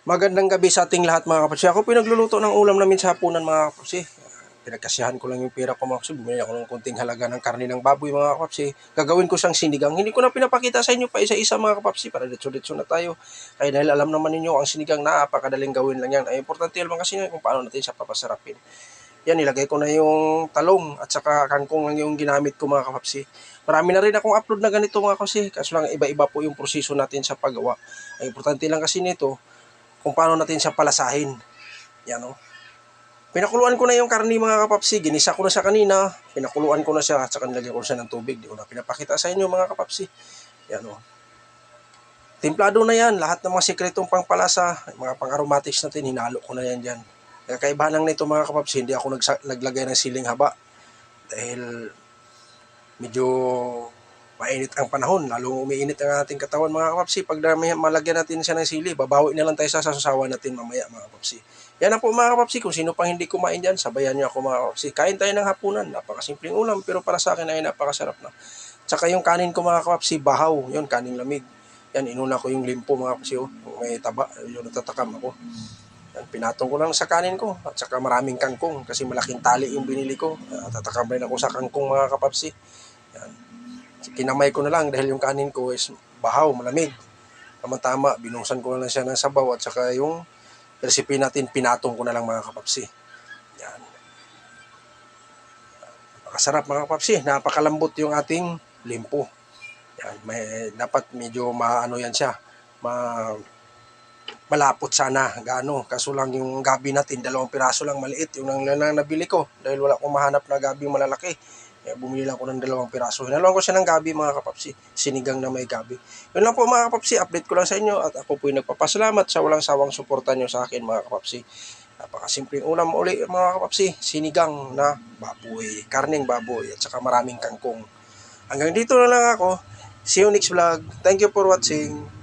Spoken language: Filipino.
Magandang gabi sa ating lahat mga kapatid. Ako pinagluluto ng ulam namin sa hapunan mga kapatid. Pinagkasiyahan ko lang yung pera ko mga kapatid. Bumili ako ng konting halaga ng karne ng baboy mga kapatid. Gagawin ko siyang sinigang. Hindi ko na pinapakita sa inyo pa isa-isa mga kapatid para ditso-ditso na tayo. Kaya dahil alam naman ninyo ang sinigang napakadaling gawin lang yan. Ay importante naman kasi kung paano natin siya papasarapin. Yan, nilagay ko na yung talong at saka kangkong lang yung ginamit ko mga kapapsi. Marami na rin akong upload na ganito mga kapapsi. Kaso lang iba-iba po yung proseso natin sa paggawa. Ang importante lang kasi nito, kung paano natin siya palasahin. Yan o. Pinakuluan ko na yung karni mga kapapsi. Ginisa ko na siya kanina. Pinakuluan ko na siya at saka nilagyan ko siya ng tubig. Di ko na pinapakita sa inyo mga kapapsi. Yan o. Timplado na yan. Lahat ng mga sikretong pangpalasa, mga pang-aromatics natin, hinalo ko na yan dyan. Kaibahan lang nito mga kapapsi, hindi ako naglagay ng siling haba. Dahil medyo mainit ang panahon, lalong umiinit ang ating katawan mga kapapsi. Pag malagyan natin siya ng sili, babawi na lang tayo sa sasawan natin mamaya mga kapapsi. Yan na po mga kapapsi, kung sino pang hindi kumain dyan, sabayan niyo ako mga kapapsi. Kain tayo ng hapunan, napakasimpleng ulam, pero para sa akin ay napakasarap na. Tsaka yung kanin ko mga kapapsi, bahaw, yun, kanin lamig. Yan, inuna ko yung limpo mga kapapsi, oh. May taba, yun, natatakam ako. Yan, pinatong ko lang sa kanin ko, at saka maraming kangkong, kasi malaking tali yung binili ko. Tatakam rin ako sa kangkong mga kapapsi. Yan. Kinamay ko na lang dahil yung kanin ko is bahaw, malamig. Tama-tama, binuhusan ko na lang siya ng sabaw at saka yung recipe natin, pinatong ko na lang mga kapapsi. Yan. Napakasarap mga kapapsi, napakalambot yung ating limpo. Yan, dapat medyo maano yan siya, malapot sana, gaano. Kaso lang yung gabi natin, 2 piraso lang maliit. Yung lang nabili ko dahil wala akong mahanap na gabi malalaki. Kaya bumili lang ako ng 2 piraso. Hinaluan ko siya ng gabi mga kapapsi. Sinigang na may gabi. Yun lang po mga kapapsi. Update ko lang sa inyo at ako po yung nagpapasalamat sa walang sawang suporta nyo sa akin mga kapapsi. Napakasimpleng ulam uli mga kapapsi. Sinigang na baboy. Karneng baboy at saka maraming kangkong. Hanggang dito na lang ako. See you next vlog. Thank you for watching.